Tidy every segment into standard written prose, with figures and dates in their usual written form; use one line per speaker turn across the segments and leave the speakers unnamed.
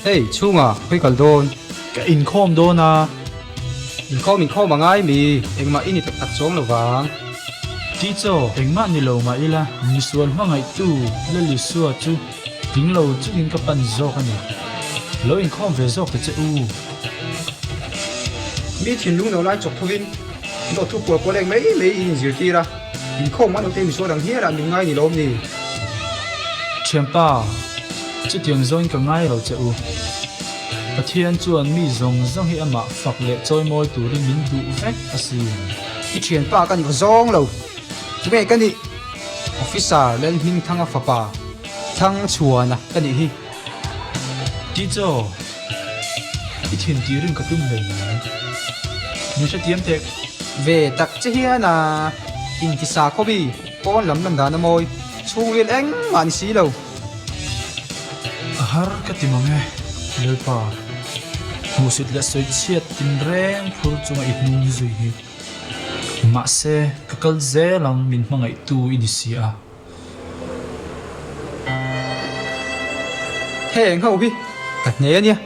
Hey chunga hoi kal don
ka in khom do na
in kho mangai mi engma ini tak tak chong lawang
ti cho engma ni lo ma ila ni suan mangai tu la li suwa chu ding lo chu in ka pan zo ka ni lo in khom ve zo ka che u
mi thin lung no lai chok thuvin do thu por ko leng mei in zir ti ra in kho man te mi so dang hiara mi ngai ni lom ni
chempa chu tiang zo in ka ngai lo che u Pathian chuan mi zong zong hi ama fak le choi moi turin min du vek asi
i thian pa kan ko zong lo chume kan ni officer len hing thanga fapa thang chuana kan ni hi
ti cho i thian tirin ka tum le ni sa tiam tek
về tak che hiana in ti sa ko bi pon lam da na moi chung len eng man si lo
har ka timange le pa musit la soi chiat tin reng phur chunga i nu zui hi ma se ka kal ze lang min mangai tu inisia
heng ho hi ka ne nia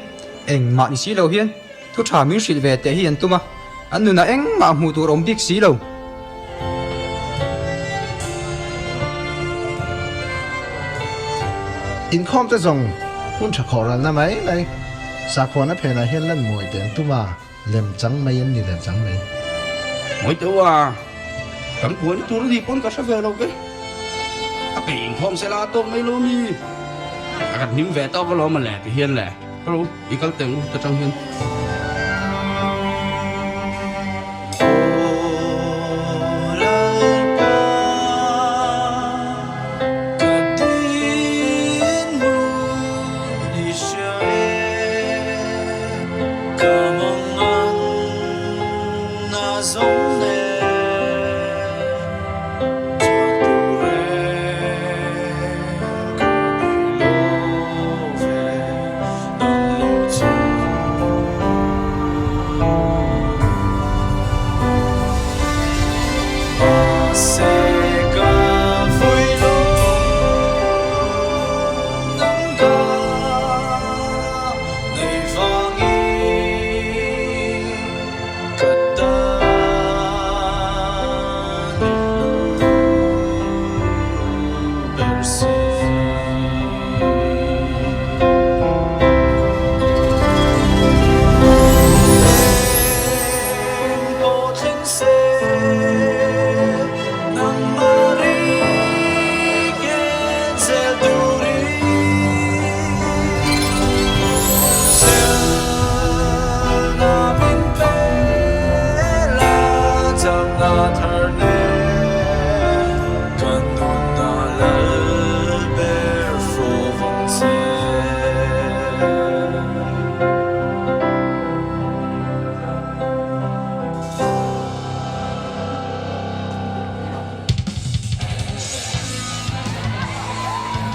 eng ma ni si lo hian thu tha min sil ve te hian tuma an nu na eng ma mu tu rom dik si lo
in khom te zong hun tha khora na mai mai sa khona phena hian lan moi ten tuma lem chang mai an ni lem chang mai
mỗi tối cắm cuốn tôi đi con cá sấu về đâu cái bình không sẽ là tôi mấy lô mi gặp những về tao có lo mà lẻ thì hiền lẻ có luôn ý các tiền luôn trong hiền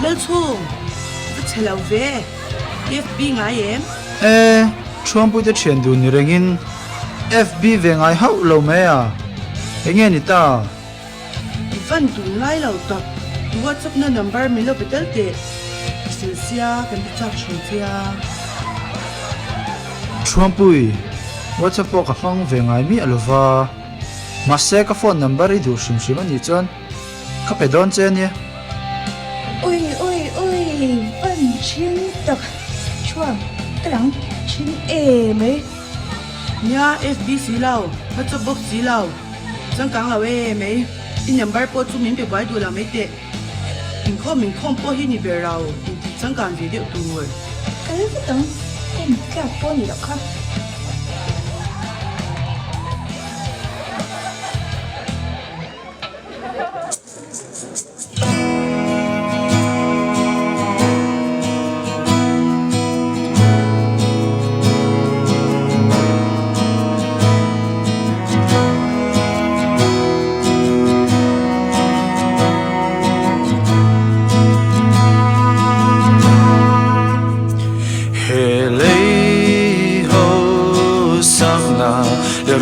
Lel chung, cái lâu về, FB ngay em.
chuan pui te thian du ni rengin FB ve ngai hau lo me a enge ni ta
Văn tụ ngay lâu tập, WhatsApp na number mình lo betel te. Silsia kan bi chak chun tia.
chuan pui WhatsApp po ka hang ve ngai mi alova ma se ka phone number i du sim sim ani chuan ka pe don che ni
ôi ôi ôi vẫn chín tập chuông cái đằng chín êm ấy
Nya FB xí lâu, WhatsApp box xí lâu. Chẳng càng lâu em ấy. In number po chu mình bị quái đủ là mấy tệ. Mình không po hi ni bề lâu, in chẳng càng gì điệu tụ người.
cái tầng em cả phố gì đó không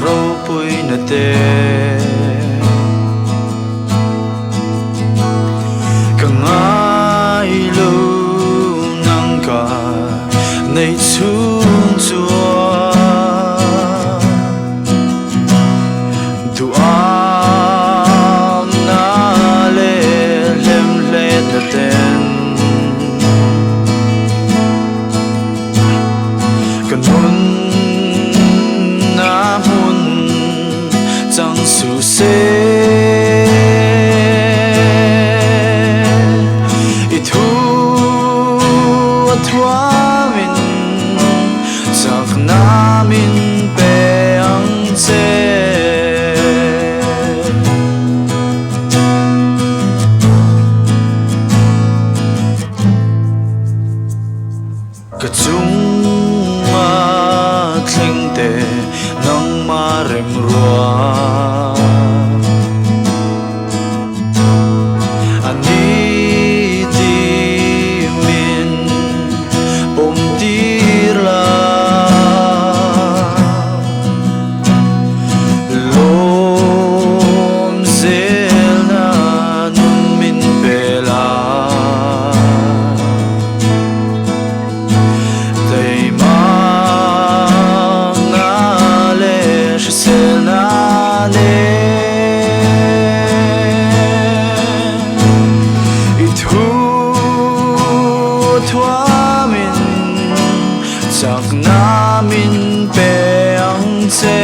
ro pui na te ka ngai lu nang ka nei su se i thu thua min sak na min pe ang che ka chung ma thling te nang ma rem rua ani ti min tir la lom zel na nun min pe la dei mang na le se na le i thu thua min sak na min pe ang che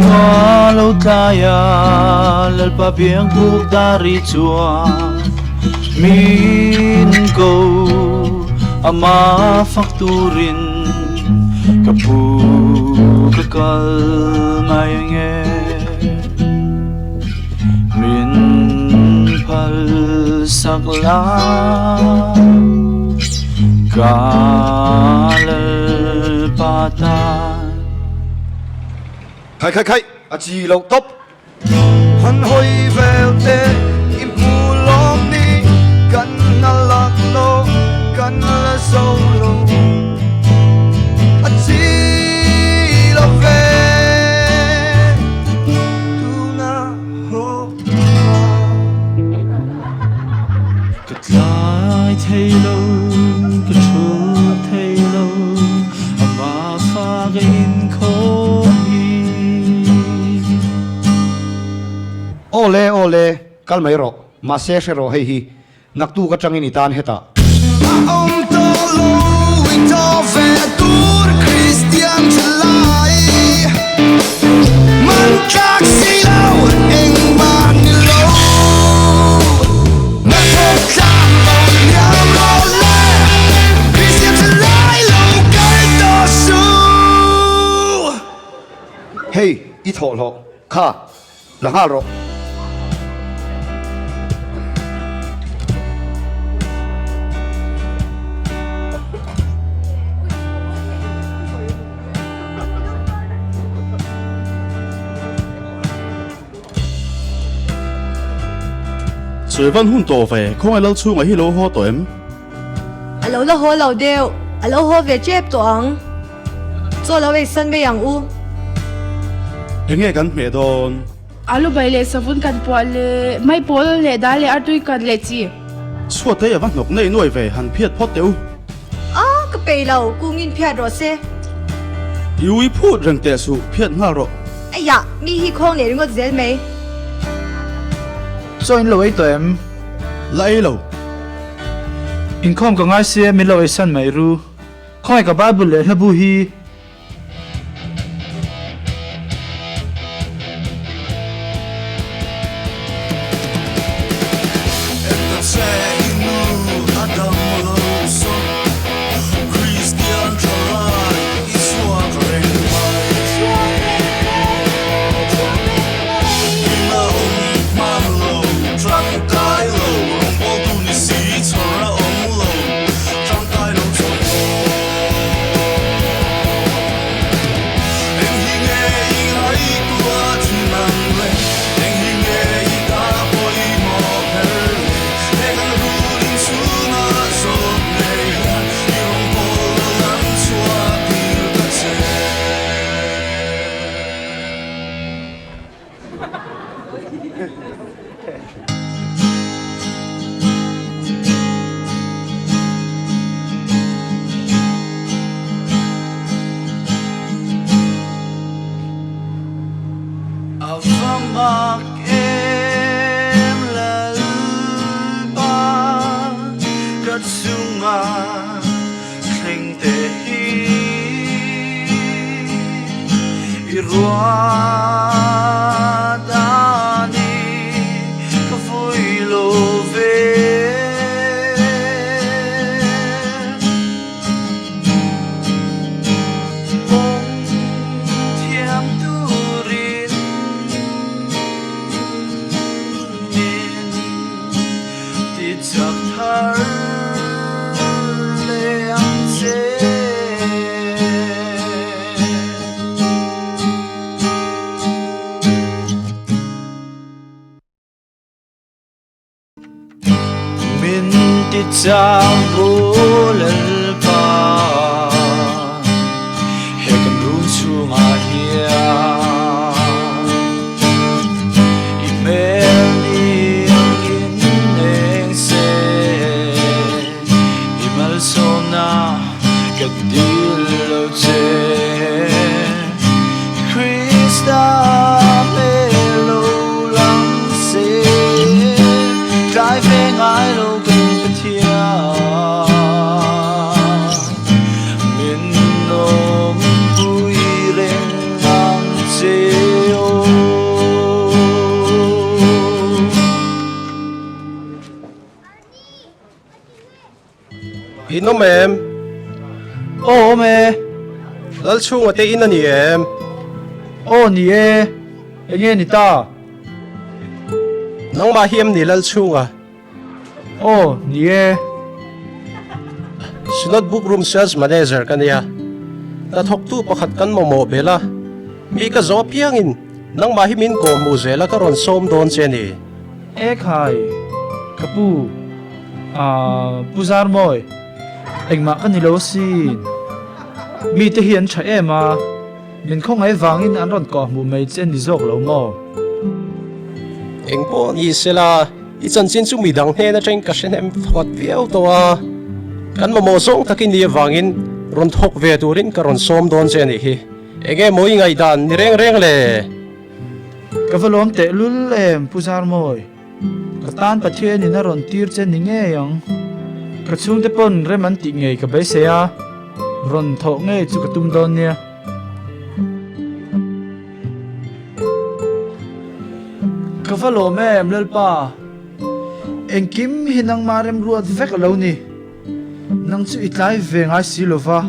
Walau kaya lalpa biang buk dari chua min ko ama fakturin kapu kekal mayenge min pal sakla kalal patan
khai a chi lo top han hoi vel te im pu lom ni kan na lak lo kan la so lo a chi lo ve tu na ho
Lai thay lâu, cái chỗ thay lâu, mà pha in khó hi.
ole kal mai ro ma se ro hei hi nak tu ka changin itan heta om to lo in to ve tur christian chlai man kak si lo eng man ni lo na to kam lo nyam lo le christian chlai lo kai to su hey i tho lo kha la ha ro
Sui văn hun tổ về, không ai lâu chu ngày hi lâu ho tổ em.
Alo lo ho lo deu, alo ho về chép toang. Cho lo về sân về yang u.
Em nghe gần mẹ đòn.
Alo bay le savun kan po le mai pol le da le artui kan le chi.
Suốt thế văn ngọc này nuôi về hàn phiệt phốt tiêu.
Cái bề lâu cu ngin phiệt rồi se.
Yêu ý phút rừng tè su phiệt ngà rồi.
Ai ya, mi hi khong ne ngo zel me.
Cho in lỗi tụi em.
Lại lâu.
In không có ngay xe mình lỗi sân mày ru. Không ai cả ba bự lệ hay bu hi.
mặc em là ba cất xuống mà thành tệ Irua dani ka vui lo về bông thiam tu rin min ti chak thar le ang che min ti chang bulal pa he kan run chunga hia email ni in eng se email sona ka dil lo che Krista melo lang se driving I lo kan patia min nom vui reng ang che o
Inom em,
Oo me,
lal chung ate ina ni em.
oo ni e, nghe ni ta,
Nang mahim ni lal chung ah.
oo ni e,
Sunod book room sales manager kaniya. Tathok tu pakhat kan mo bela. Mi ka zo piangin. Nang mahimin ko muzela karon som don cheni.
e khai, kapu, puzar moy, anh mà cái nilo xin, mi te hiền chạy em à, mình không ai vang in ăn ròn cỏ mù mây trên đi dọc lâu mò,
Eng po ni sela ichan chin chu mi dang he na train ka shen em phot viau to a. Kan mo song takin ni wangin ron thok ve turin karon som don cheni hi. Enge moi ngai dan ni reng reng le.
cái phần lom tệ lul em puzar moy, cái tan bát thiên ni na ròn tir trên ni nghe yang, cái chung te pon rem an ti nghe cái bé xe à, ròn thọ nghe chu cái tum don nha. Cái phần lom em lel pa, anh kim hinang marem ruột vek lâu ni, nang chu itlai về ngay xí lova.